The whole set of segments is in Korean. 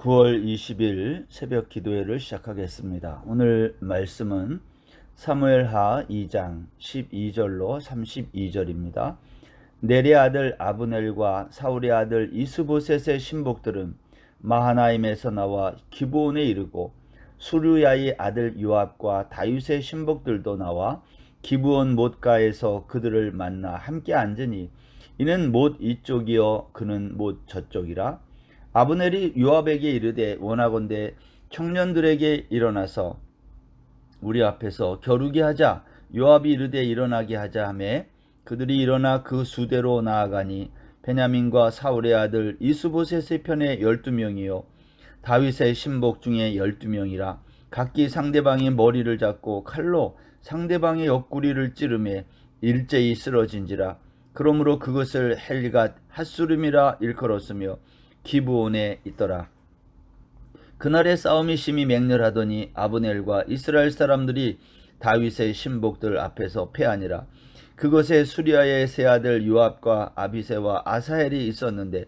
9월 20일 새벽 기도회를 시작하겠습니다. 오늘 말씀은 사무엘하 2장 12절로 32절입니다. 넬의 아들 아브넬과 사울의 아들 이스보셋의 신복들은 마하나임에서 나와 기브온에 이르고 수르야의 아들 요압과 다윗의 신복들도 나와 기브온 못가에서 그들을 만나 함께 앉으니 이는 못 이쪽이요 그는 못 저쪽이라. 아브넬이 요압에게 이르되 원하건대 청년들에게 일어나서 우리 앞에서 겨루게 하자. 요압이 이르되 일어나게 하자 하매 그들이 일어나 그 수대로 나아가니 베냐민과 사울의 아들 이스보셋의 편에 12명이요 다윗의 신복 중에 12명이라. 각기 상대방의 머리를 잡고 칼로 상대방의 옆구리를 찌르매 일제히 쓰러진지라. 그러므로 그것을 헬갓 핫수름이라 일컬었으며 기브온에 있더라. 그날의 싸움이 심히 맹렬하더니 아브넬과 이스라엘 사람들이 다윗의 신복들 앞에서 패하니라. 그것에 수리아의 세 아들 요압과 아비새와 아사헬이 있었는데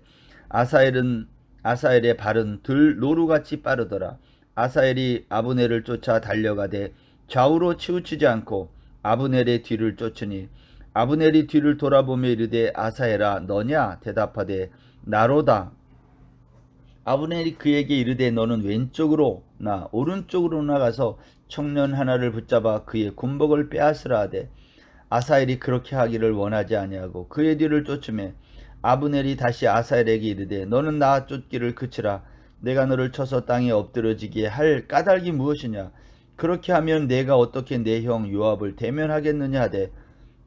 아사헬의 발은 들 노루같이 빠르더라. 아사헬이 아브넬을 쫓아 달려가되 좌우로 치우치지 않고 아브넬의 뒤를 쫓으니 아브넬이 뒤를 돌아보며 이르되 아사헬아 너냐? 대답하되 나로다. 아브넬이 그에게 이르되 너는 왼쪽으로나 오른쪽으로 나가서 청년 하나를 붙잡아 그의 군복을 빼앗으라 하되 아사헬이 그렇게 하기를 원하지 아니하고 그의 뒤를 쫓으매 아브넬이 다시 아사헬에게 이르되 너는 나 쫓기를 그치라. 내가 너를 쳐서 땅에 엎드러지게 할 까닭이 무엇이냐? 그렇게 하면 내가 어떻게 내 형 요압을 대면하겠느냐 하되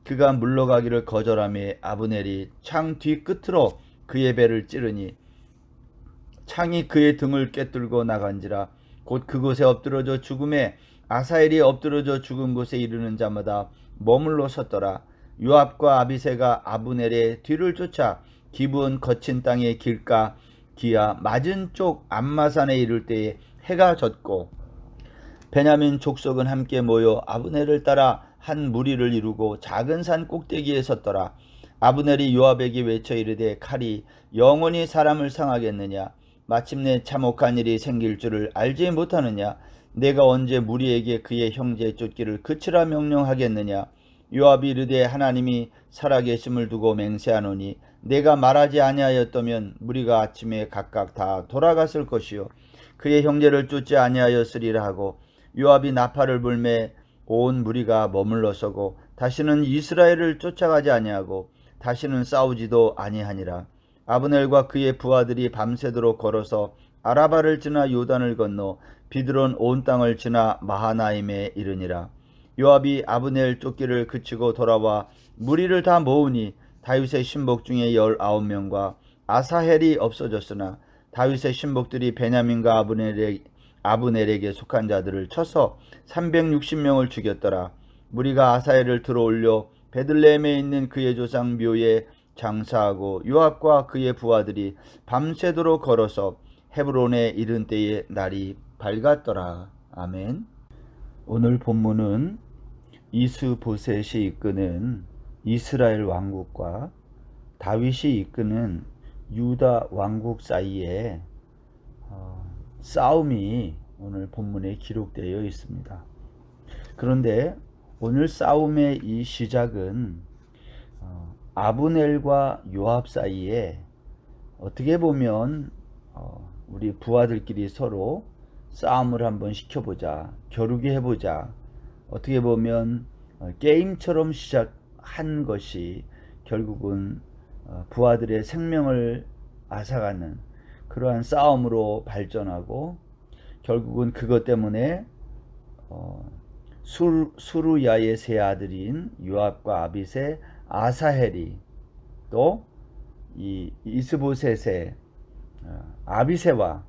그가 물러가기를 거절하며 아브넬이 창 뒤끝으로 그의 배를 찌르니 창이 그의 등을 꿰뚫고 나간지라. 곧 그곳에 엎드러져 죽음에 아사헬이 엎드러져 죽은 곳에 이르는 자마다 머물러 섰더라. 요압과 아비새가 아브넬의 뒤를 쫓아 기브온 거친 땅의 길가 기아 맞은 쪽 암마산에 이를 때에 해가 졌고 베냐민 족속은 함께 모여 아브넬을 따라 한 무리를 이루고 작은 산 꼭대기에 섰더라. 아브넬이 요압에게 외쳐 이르되 칼이 영원히 사람을 상하겠느냐? 마침내 참혹한 일이 생길 줄을 알지 못하느냐? 내가 언제 무리에게 그의 형제 쫓기를 그치라 명령하겠느냐? 요압이 이르되 하나님이 살아계심을 두고 맹세하노니 내가 말하지 아니하였다면 무리가 아침에 각각 다 돌아갔을 것이요 그의 형제를 쫓지 아니하였으리라 하고 요압이 나팔을 불매 온 무리가 머물러 서고 다시는 이스라엘을 쫓아가지 아니하고 다시는 싸우지도 아니하니라. 아브넬과 그의 부하들이 밤새도록 걸어서 아라바를 지나 요단을 건너 비드론 온 땅을 지나 마하나임에 이르니라. 요압이 아브넬 쫓기를 그치고 돌아와 무리를 다 모으니 다윗의 신복 중에 19명과 아사헬이 없어졌으나 다윗의 신복들이 베냐민과 아브넬에게 속한 자들을 쳐서 360명을 죽였더라. 무리가 아사헬을 들어올려 베들레헴에 있는 그의 조상 묘에 장사하고 요압과 그의 부하들이 밤새도록 걸어서 헤브론에 이른 때에 날이 밝았더라. 아멘. 오늘 본문은 이스보셋이 이끄는 이스라엘 왕국과 다윗이 이끄는 유다 왕국 사이에 싸움이 오늘 본문에 기록되어 있습니다. 그런데 오늘 싸움의 이 시작은 아브넬과 요압 사이에 어떻게 보면 우리 부하들끼리 서로 싸움을 한번 시켜보자, 겨루게 해보자, 어떻게 보면 게임처럼 시작한 것이 결국은 부하들의 생명을 앗아가는 그러한 싸움으로 발전하고 결국은 그것 때문에 수르야의 세 아들인 요압과 아비새 아사헬이 또 이 이스보셋의 아비새와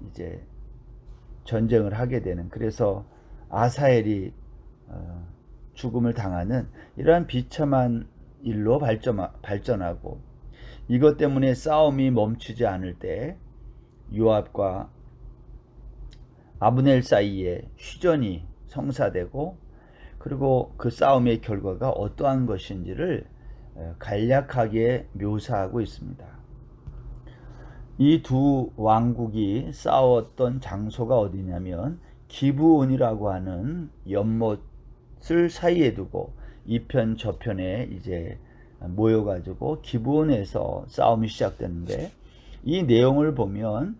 이제 전쟁을 하게 되는, 그래서 아사헬이 죽음을 당하는 이러한 비참한 일로 발전하고 이것 때문에 싸움이 멈추지 않을 때 요압과 아브넬 사이에 휴전이 성사되고 그리고 그 싸움의 결과가 어떠한 것인지를 간략하게 묘사하고 있습니다. 이 두 왕국이 싸웠던 장소가 어디냐면 기브온이라고 하는 연못을 사이에 두고 이편 저편에 이제 모여가지고 기브온에서 싸움이 시작되는데, 이 내용을 보면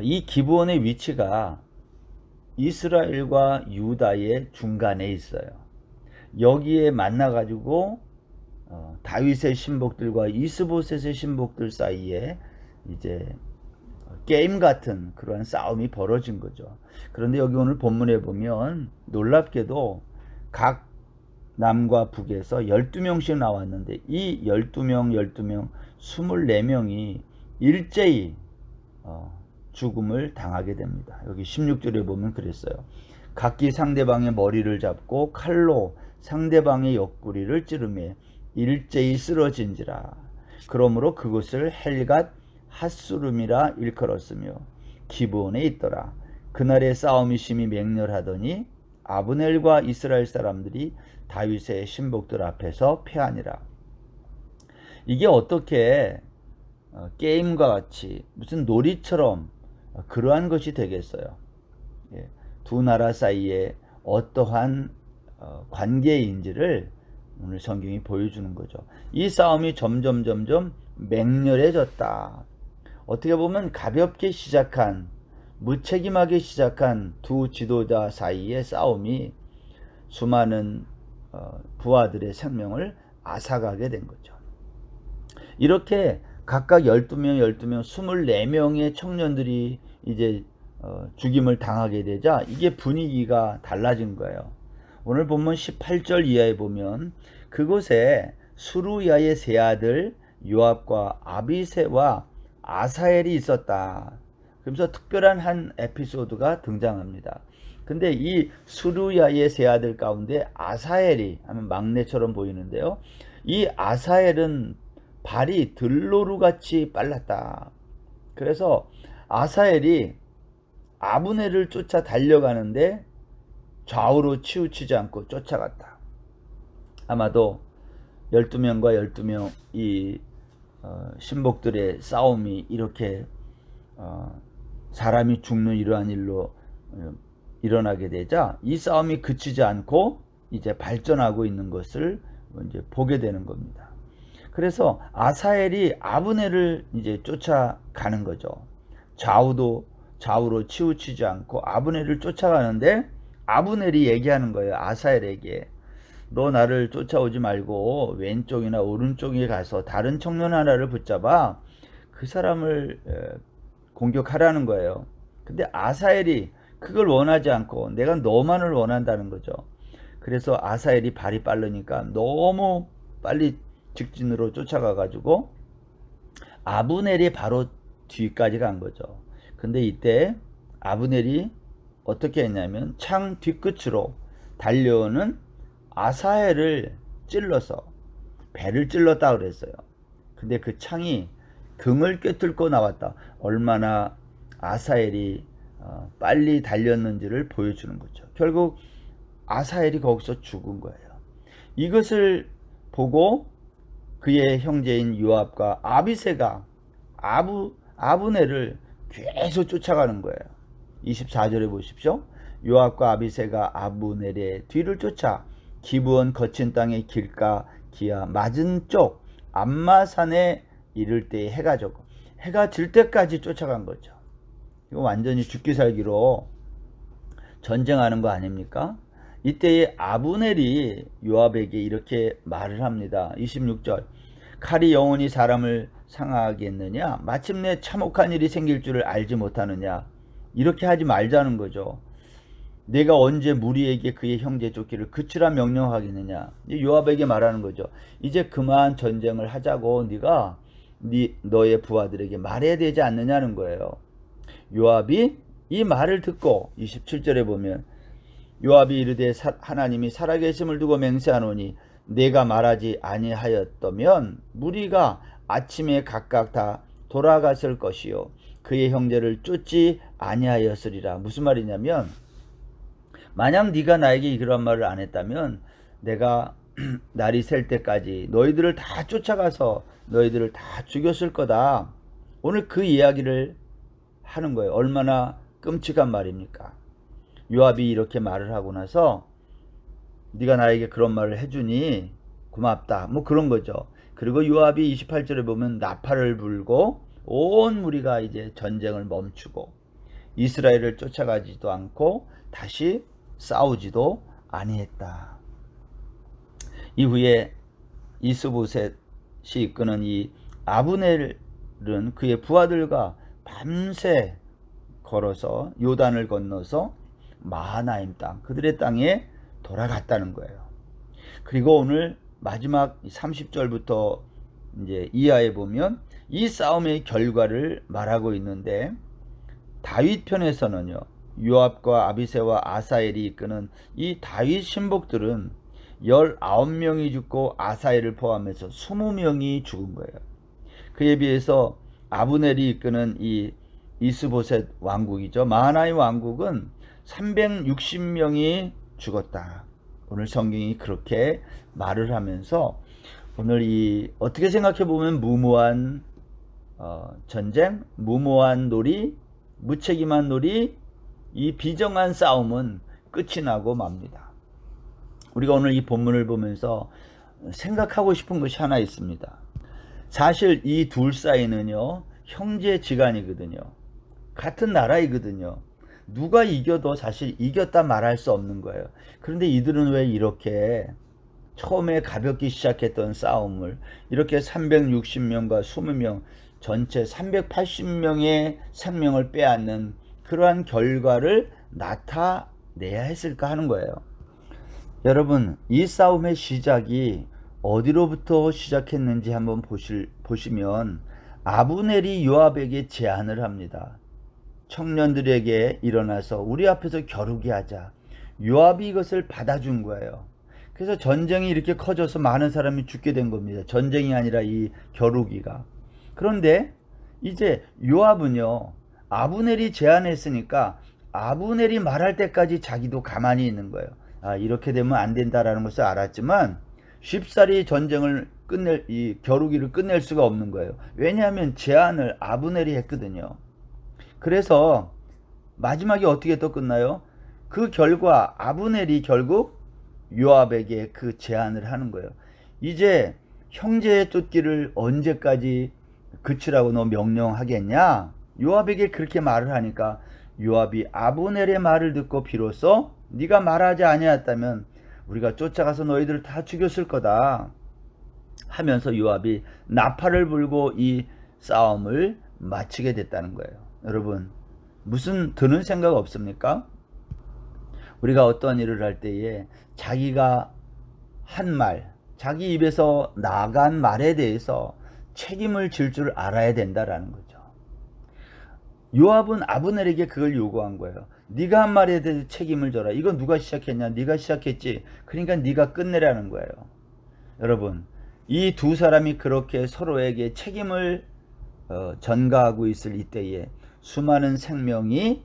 이 기브온의 위치가 이스라엘과 유다의 중간에 있어요. 여기에 만나가지고 다윗의 신복들과 이스보셋의 신복들 사이에 이제 게임 같은 그러한 싸움이 벌어진 거죠. 그런데 여기 오늘 본문에 보면 놀랍게도 각 남과 북에서 12명씩 나왔는데, 이 12명 12명 24명이 일제히 죽음을 당하게 됩니다. 여기 16절에 보면 그랬어요. 각기 상대방의 머리를 잡고 칼로 상대방의 옆구리를 찌르매 일제히 쓰러진지라. 그러므로 그곳을 헬갓 핫수름이라 일컬었으며 기브온에 있더라. 그날의 싸움이 심히 맹렬하더니 아브넬과 이스라엘 사람들이 다윗의 신복들 앞에서 패하니라. 이게 어떻게 게임과 같이 무슨 놀이처럼 그러한 것이 되겠어요. 두 나라 사이에 어떠한 관계인지를 오늘 성경이 보여주는 거죠. 이 싸움이 점점 맹렬해졌다. 어떻게 보면 가볍게 시작한, 무책임하게 시작한 두 지도자 사이의 싸움이 수많은 부하들의 생명을 앗아가게 된 거죠. 이렇게 각각 12명 24명의 청년들이 이제 죽임을 당하게 되자 이게 분위기가 달라진 거예요. 오늘 본문 18절 이하에 보면 그곳에 수루야의 세 아들 요압과 아비새와 아사엘이 있었다. 그러면서 특별한 한 에피소드가 등장합니다. 근데 이 수루야의 세 아들 가운데 아사엘이 하면 막내처럼 보이는데요. 이 아사엘은 발이 들노루같이 빨랐다. 그래서 아사엘이 아브넬을 쫓아 달려가는데 좌우로 치우치지 않고 쫓아갔다. 아마도 12명과 12명 이 신복들의 싸움이 이렇게 사람이 죽는 이러한 일로 일어나게 되자 이 싸움이 그치지 않고 이제 발전하고 있는 것을 이제 보게 되는 겁니다. 그래서 아사엘이 아브넬을 이제 쫓아가는 거죠. 좌우로 치우치지 않고 아브넬을 쫓아가는데 아브넬이 얘기하는 거예요. 아사엘에게 너 나를 쫓아오지 말고 왼쪽이나 오른쪽에 가서 다른 청년 하나를 붙잡아 그 사람을 공격하라는 거예요. 근데 아사엘이 그걸 원하지 않고 내가 너만을 원한다는 거죠. 그래서 아사엘이 발이 빠르니까 너무 빨리 직진으로 쫓아가 가지고 아브넬이 바로 뒤까지 간 거죠. 근데 이때 아브넬이 어떻게 했냐면 창 뒤끝으로 달려오는 아사엘을 찔러서 배를 찔렀다 그랬어요. 근데 그 창이 등을 꿰뚫고 나왔다. 얼마나 아사엘이 빨리 달렸는지를 보여주는 거죠. 결국 아사엘이 거기서 죽은 거예요. 이것을 보고 그의 형제인 요압과 아비새가 아브넬을 계속 쫓아가는 거예요. 24절에 보십시오. 요압과 아비새가 아브넬의 뒤를 쫓아 기브온 거친 땅의 길가 기아 맞은 쪽 암마산에 이를 때 해가 질 때까지 쫓아간 거죠. 이거 완전히 죽기 살기로 전쟁하는 거 아닙니까? 이때에 아브넬이 요압에게 이렇게 말을 합니다. 26절 칼이 영원히 사람을 상하겠느냐? 마침내 참혹한 일이 생길 줄을 알지 못하느냐? 이렇게 하지 말자는 거죠. 내가 언제 무리에게 그의 형제 쫓기를 그치라 명령하겠느냐? 요압에게 말하는 거죠. 이제 그만 전쟁을 하자고 네가 너의 부하들에게 말해야 되지 않느냐는 거예요. 요압이 이 말을 듣고 27절에 보면 요압이 이르되 하나님이 살아계심을 두고 맹세하노니 내가 말하지 아니하였다면 무리가 아침에 각각 다 돌아갔을 것이요 그의 형제를 쫓지 아니하였으리라. 무슨 말이냐면 만약 네가 나에게 그런 말을 안 했다면 내가 날이 셀 때까지 너희들을 다 쫓아가서 너희들을 다 죽였을 거다. 오늘 그 이야기를 하는 거예요. 얼마나 끔찍한 말입니까? 요압이 이렇게 말을 하고 나서 네가 나에게 그런 말을 해주니 고맙다, 뭐 그런 거죠. 그리고 요압이 28절에 보면 나팔을 불고 온 무리가 이제 전쟁을 멈추고 이스라엘을 쫓아가지도 않고 다시 싸우지도 아니했다. 이후에 이스보셋이 이끄는 이 아브넬은 그의 부하들과 밤새 걸어서 요단을 건너서 마하나임 땅, 그들의 땅에 돌아갔다는 거예요. 그리고 오늘 마지막 30절부터 이제 이하에 보면 이 싸움의 결과를 말하고 있는데, 다윗 편에서는요, 요압과 아비새와 아사엘이 이끄는 이 다윗 신복들은 19명이 죽고 아사엘을 포함해서 20명이 죽은 거예요. 그에 비해서 아브넬이 이끄는 이 이스보셋 왕국이죠, 마하나임 왕국은 360명이 죽었다. 오늘 성경이 그렇게 말을 하면서 오늘 이 어떻게 생각해 보면 무모한 전쟁, 무모한 놀이, 무책임한 놀이, 이 비정한 싸움은 끝이 나고 맙니다. 우리가 오늘 이 본문을 보면서 생각하고 싶은 것이 하나 있습니다. 사실 이 둘 사이는요, 형제지간이거든요. 같은 나라이거든요. 누가 이겨도 사실 이겼다 말할 수 없는 거예요. 그런데 이들은 왜 이렇게 처음에 가볍게 시작했던 싸움을 이렇게 360명과 20명, 전체 380명의 생명을 빼앗는 그러한 결과를 나타내야 했을까 하는 거예요. 여러분, 이 싸움의 시작이 어디로부터 시작했는지 한번 보시면 아브넬이 요압에게 제안을 합니다. 청년들에게 일어나서 우리 앞에서 겨루기 하자. 요압이 이것을 받아준 거예요. 그래서 전쟁이 이렇게 커져서 많은 사람이 죽게 된 겁니다. 전쟁이 아니라 이 겨루기가. 그런데 이제 요압은요, 아브넬이 제안했으니까 아브넬이 말할 때까지 자기도 가만히 있는 거예요. 이렇게 되면 안 된다라는 것을 알았지만 쉽사리 전쟁을 이 겨루기를 끝낼 수가 없는 거예요. 왜냐하면 제안을 아브넬이 했거든요. 그래서 마지막에 어떻게 또 끝나요? 그 결과 아브넬이 결국 요압에게 그 제안을 하는 거예요. 이제 형제의 쫓기를 언제까지 그치라고 너 명령하겠냐? 요압에게 그렇게 말을 하니까 요압이 아브넬의 말을 듣고 비로소 네가 말하지 아니하였다면 우리가 쫓아가서 너희들을 다 죽였을 거다 하면서 요압이 나팔을 불고 이 싸움을 마치게 됐다는 거예요. 여러분, 무슨 드는 생각 없습니까? 우리가 어떤 일을 할 때에 자기가 한 말, 자기 입에서 나간 말에 대해서 책임을 질 줄 알아야 된다라는 거죠. 요압은 아브넬에게 그걸 요구한 거예요. 네가 한 말에 대해서 책임을 져라. 이건 누가 시작했냐? 네가 시작했지. 그러니까 네가 끝내라는 거예요. 여러분, 이 두 사람이 그렇게 서로에게 책임을 전가하고 있을 이때에 수많은 생명이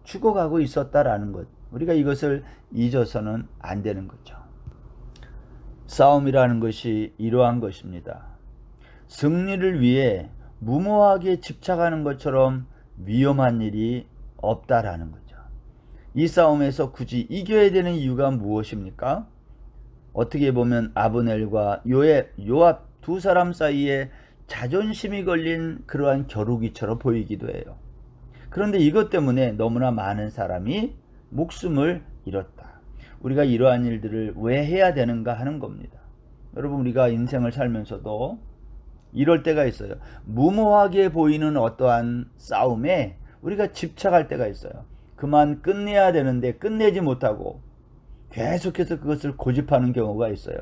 죽어가고 있었다라는 것, 우리가 이것을 잊어서는 안 되는 거죠. 싸움이라는 것이 이러한 것입니다. 승리를 위해 무모하게 집착하는 것처럼 위험한 일이 없다라는 거죠. 이 싸움에서 굳이 이겨야 되는 이유가 무엇입니까? 어떻게 보면 아브넬과 요압 두 사람 사이에 자존심이 걸린 그러한 겨루기처럼 보이기도 해요. 그런데 이것 때문에 너무나 많은 사람이 목숨을 잃었다. 우리가 이러한 일들을 왜 해야 되는가 하는 겁니다. 여러분, 우리가 인생을 살면서도 이럴 때가 있어요. 무모하게 보이는 어떠한 싸움에 우리가 집착할 때가 있어요. 그만 끝내야 되는데 끝내지 못하고 계속해서 그것을 고집하는 경우가 있어요.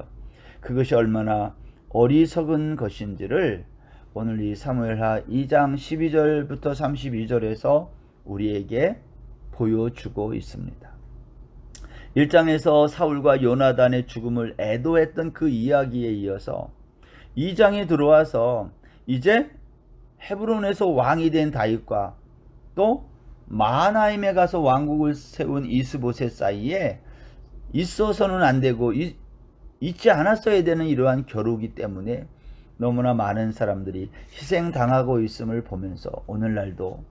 그것이 얼마나 어리석은 것인지를 오늘 이 사무엘하 2장 12절부터 32절에서 우리에게 보여주고 있습니다. 1장에서 사울과 요나단의 죽음을 애도했던 그 이야기에 이어서 2장에 들어와서 이제 헤브론에서 왕이 된 다윗과 또 마하나임에 가서 왕국을 세운 이스보셋 사이에 있어서는 안 되고 잊지 않았어야 되는 이러한 겨루기 때문에 너무나 많은 사람들이 희생당하고 있음을 보면서 오늘날도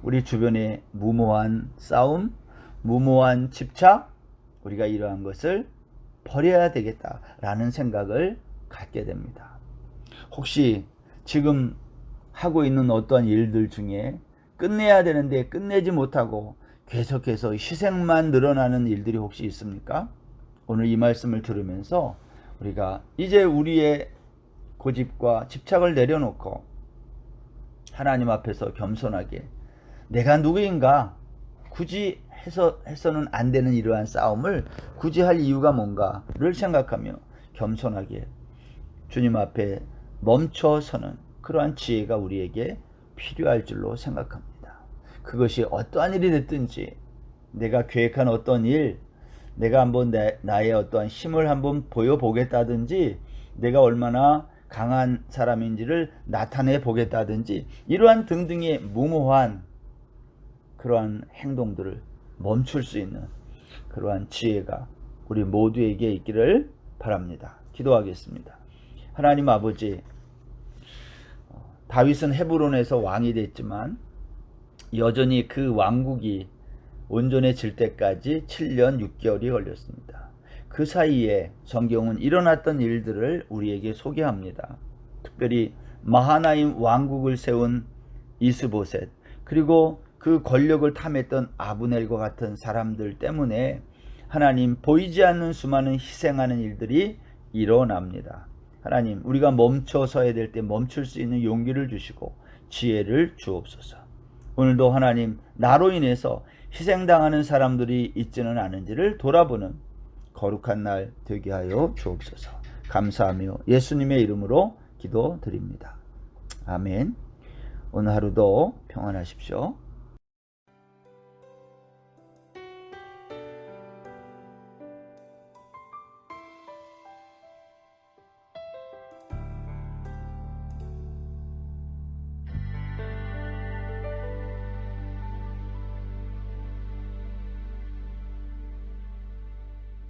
우리 주변의 무모한 싸움, 무모한 집착, 우리가 이러한 것을 버려야 되겠다라는 생각을 갖게 됩니다. 혹시 지금 하고 있는 어떠한 일들 중에 끝내야 되는데 끝내지 못하고 계속해서 희생만 늘어나는 일들이 혹시 있습니까? 오늘 이 말씀을 들으면서 우리가 이제 우리의 고집과 집착을 내려놓고 하나님 앞에서 겸손하게 내가 누구인가, 굳이 해서는 안 되는 이러한 싸움을 굳이 할 이유가 뭔가를 생각하며 겸손하게 주님 앞에 멈춰서는 그러한 지혜가 우리에게 필요할 줄로 생각합니다. 그것이 어떠한 일이 됐든지, 내가 계획한 어떤 일, 내가 한번 나의 어떠한 힘을 한번 보여보겠다든지, 내가 얼마나 강한 사람인지를 나타내 보겠다든지, 이러한 등등의 무모한 그러한 행동들을 멈출 수 있는 그러한 지혜가 우리 모두에게 있기를 바랍니다. 기도하겠습니다. 하나님 아버지, 다윗은 헤브론에서 왕이 됐지만 여전히 그 왕국이 온전해질 때까지 7년 6개월이 걸렸습니다. 그 사이에 성경은 일어났던 일들을 우리에게 소개합니다. 특별히 마하나임 왕국을 세운 이스보셋, 그리고 그 권력을 탐했던 아브넬과 같은 사람들 때문에 하나님, 보이지 않는 수많은 희생하는 일들이 일어납니다. 하나님, 우리가 멈춰서야 될 때 멈출 수 있는 용기를 주시고 지혜를 주옵소서. 오늘도 하나님, 나로 인해서 희생당하는 사람들이 있지는 않은지를 돌아보는 거룩한 날 되게 하여 주옵소서. 감사하며 예수님의 이름으로 기도드립니다. 아멘. 오늘 하루도 평안하십시오.